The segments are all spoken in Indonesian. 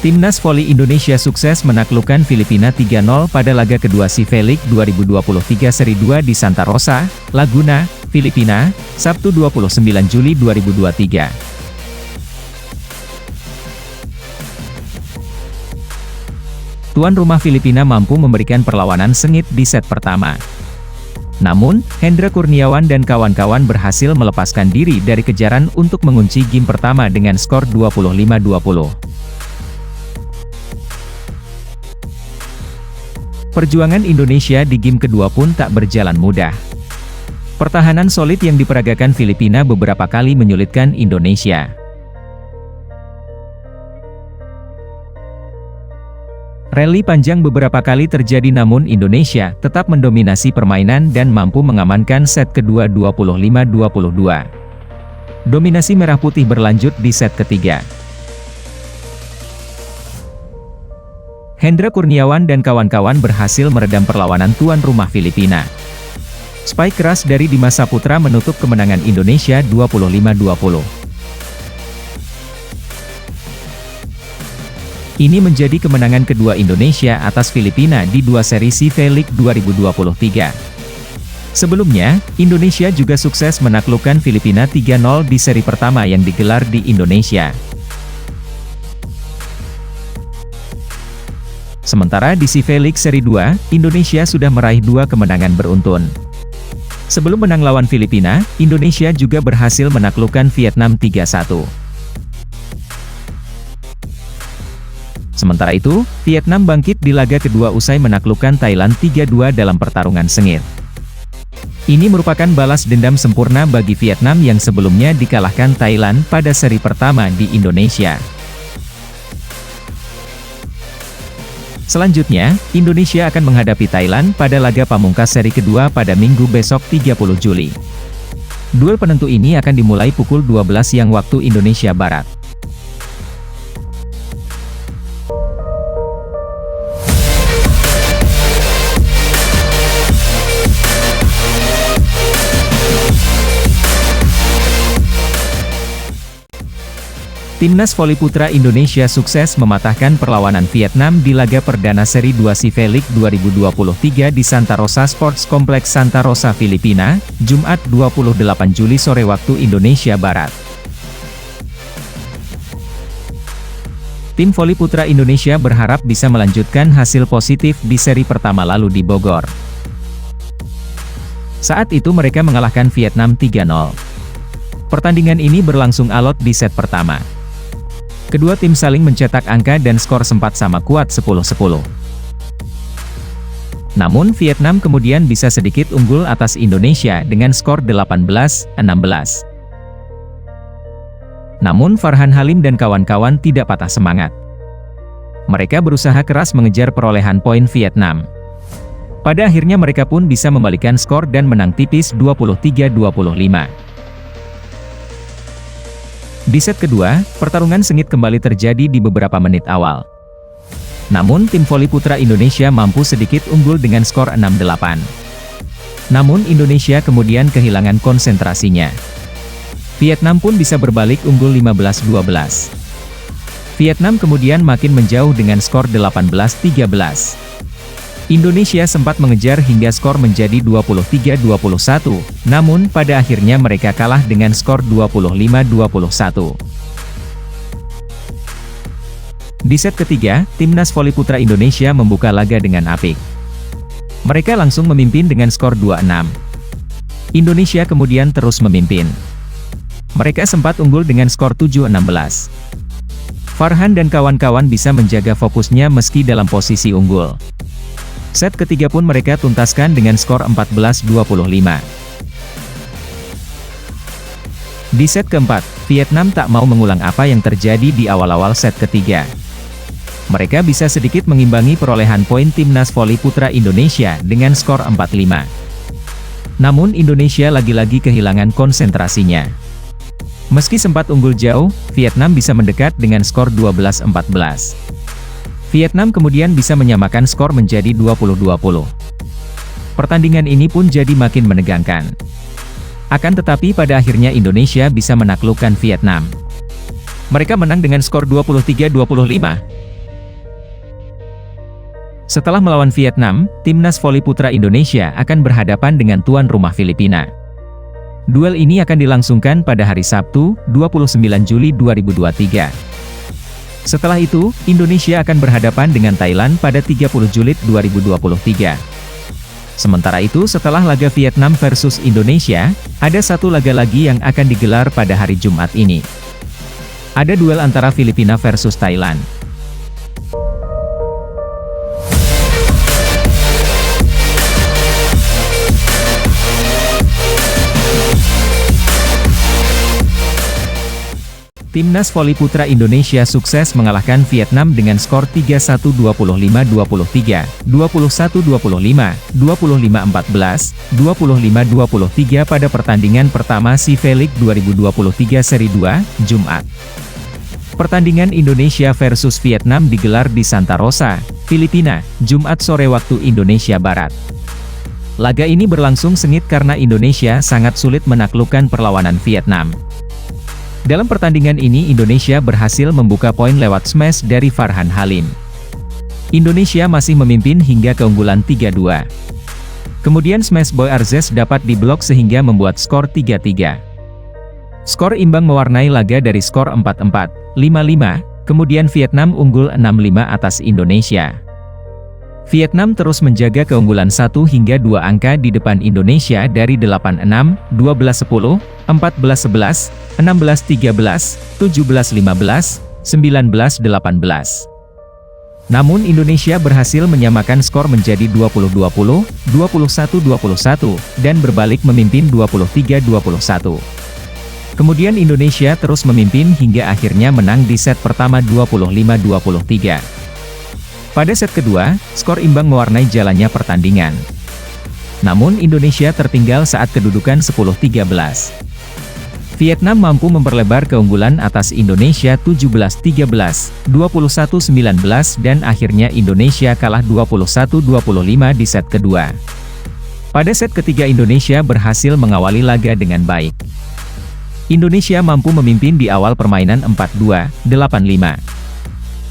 Timnas Voli Indonesia sukses menaklukkan Filipina 3-0 pada laga kedua SEA League 2023 Seri 2 di Santa Rosa, Laguna, Filipina, Sabtu 29 Juli 2023. Tuan rumah Filipina mampu memberikan perlawanan sengit di set pertama. Namun, Hendra Kurniawan dan kawan-kawan berhasil melepaskan diri dari kejaran untuk mengunci game pertama dengan skor 25-20. Perjuangan Indonesia di game kedua pun tak berjalan mudah. Pertahanan solid yang diperagakan Filipina beberapa kali menyulitkan Indonesia. Rally panjang beberapa kali terjadi namun Indonesia tetap mendominasi permainan dan mampu mengamankan set kedua 25-22. Dominasi merah putih berlanjut di set ketiga. Hendra Kurniawan dan kawan-kawan berhasil meredam perlawanan tuan rumah Filipina. Spike keras dari Dimas Saputra menutup kemenangan Indonesia 25-20. Ini menjadi kemenangan kedua Indonesia atas Filipina di dua seri SEA League 2023. Sebelumnya, Indonesia juga sukses menaklukkan Filipina 3-0 di seri pertama yang digelar di Indonesia. Sementara di SEA League Seri 2, Indonesia sudah meraih 2 kemenangan beruntun. Sebelum menang lawan Filipina, Indonesia juga berhasil menaklukkan Vietnam 3-1. Sementara itu, Vietnam bangkit di laga kedua usai menaklukkan Thailand 3-2 dalam pertarungan sengit. Ini merupakan balas dendam sempurna bagi Vietnam yang sebelumnya dikalahkan Thailand pada seri pertama di Indonesia. Selanjutnya, Indonesia akan menghadapi Thailand pada laga pamungkas seri kedua pada Minggu besok 30 Juli. Duel penentu ini akan dimulai pukul 12 siang waktu Indonesia Barat. Timnas Voli Putra Indonesia sukses mematahkan perlawanan Vietnam di laga perdana Seri 2 SEA League 2023 di Santa Rosa Sports Complex Santa Rosa, Filipina, Jumat 28 Juli sore waktu Indonesia Barat. Tim Voli Putra Indonesia berharap bisa melanjutkan hasil positif di seri pertama lalu di Bogor. Saat itu mereka mengalahkan Vietnam 3-0. Pertandingan ini berlangsung alot di set pertama. Kedua tim saling mencetak angka dan skor sempat sama kuat 10-10. Namun Vietnam kemudian bisa sedikit unggul atas Indonesia dengan skor 18-16. Namun Farhan Halim dan kawan-kawan tidak patah semangat. Mereka berusaha keras mengejar perolehan poin Vietnam. Pada akhirnya mereka pun bisa membalikkan skor dan menang tipis 23-25. Di set kedua, pertarungan sengit kembali terjadi di beberapa menit awal. Namun tim voli putra Indonesia mampu sedikit unggul dengan skor 6-8. Namun Indonesia kemudian kehilangan konsentrasinya. Vietnam pun bisa berbalik unggul 15-12. Vietnam kemudian makin menjauh dengan skor 18-13. Indonesia sempat mengejar hingga skor menjadi 23-21, namun pada akhirnya mereka kalah dengan skor 25-21. Di set ketiga, Timnas Voli Putra Indonesia membuka laga dengan apik. Mereka langsung memimpin dengan skor 2-6. Indonesia kemudian terus memimpin. Mereka sempat unggul dengan skor 7-16. Farhan dan kawan-kawan bisa menjaga fokusnya meski dalam posisi unggul. Set ketiga pun mereka tuntaskan dengan skor 14-25. Di set keempat, Vietnam tak mau mengulang apa yang terjadi di awal-awal set ketiga. Mereka bisa sedikit mengimbangi perolehan poin Timnas Voli Putra Indonesia dengan skor 4-5. Namun Indonesia lagi-lagi kehilangan konsentrasinya. Meski sempat unggul jauh, Vietnam bisa mendekat dengan skor 12-14. Vietnam kemudian bisa menyamakan skor menjadi 20-20. Pertandingan ini pun jadi makin menegangkan. Akan tetapi pada akhirnya Indonesia bisa menaklukkan Vietnam. Mereka menang dengan skor 23-25. Setelah melawan Vietnam, timnas voli putra Indonesia akan berhadapan dengan tuan rumah Filipina. Duel ini akan dilangsungkan pada hari Sabtu, 29 Juli 2023. Setelah itu, Indonesia akan berhadapan dengan Thailand pada 30 Juli 2023. Sementara itu, setelah laga Vietnam versus Indonesia, ada satu laga lagi yang akan digelar pada hari Jumat ini. Ada duel antara Filipina versus Thailand. Timnas voli putra Indonesia sukses mengalahkan Vietnam dengan skor 3-1 25-23, 21-25, 25-14, 25-23 pada pertandingan pertama SEA V-League 2023 Seri 2, Jumat. Pertandingan Indonesia versus Vietnam digelar di Santa Rosa, Filipina, Jumat sore waktu Indonesia Barat. Laga ini berlangsung sengit karena Indonesia sangat sulit menaklukkan perlawanan Vietnam. Dalam pertandingan ini Indonesia berhasil membuka poin lewat smash dari Farhan Halim. Indonesia masih memimpin hingga keunggulan 3-2. Kemudian smash Boy Arzes dapat diblok sehingga membuat skor 3-3. Skor imbang mewarnai laga dari skor 4-4, 5-5, kemudian Vietnam unggul 6-5 atas Indonesia. Vietnam terus menjaga keunggulan 1 hingga 2 angka di depan Indonesia dari 8-6, 12-10, 14-11, 16-13, 17-15, 19-18. Namun Indonesia berhasil menyamakan skor menjadi 20-20, 21-21, dan berbalik memimpin 23-21. Kemudian Indonesia terus memimpin hingga akhirnya menang di set pertama 25-23. Pada set kedua, skor imbang mewarnai jalannya pertandingan. Namun Indonesia tertinggal saat kedudukan 10-13. Vietnam mampu memperlebar keunggulan atas Indonesia 17-13, 21-19 dan akhirnya Indonesia kalah 21-25 di set kedua. Pada set ketiga Indonesia berhasil mengawali laga dengan baik. Indonesia mampu memimpin di awal permainan 4-2, 8-5.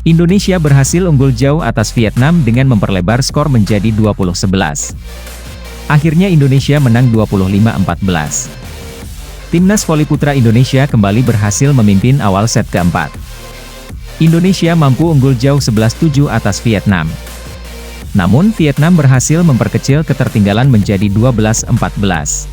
Indonesia berhasil unggul jauh atas Vietnam dengan memperlebar skor menjadi 20-11. Akhirnya Indonesia menang 25-14. Timnas voli putra Indonesia kembali berhasil memimpin awal set keempat. Indonesia mampu unggul jauh 11-7 atas Vietnam. Namun Vietnam berhasil memperkecil ketertinggalan menjadi 12-14.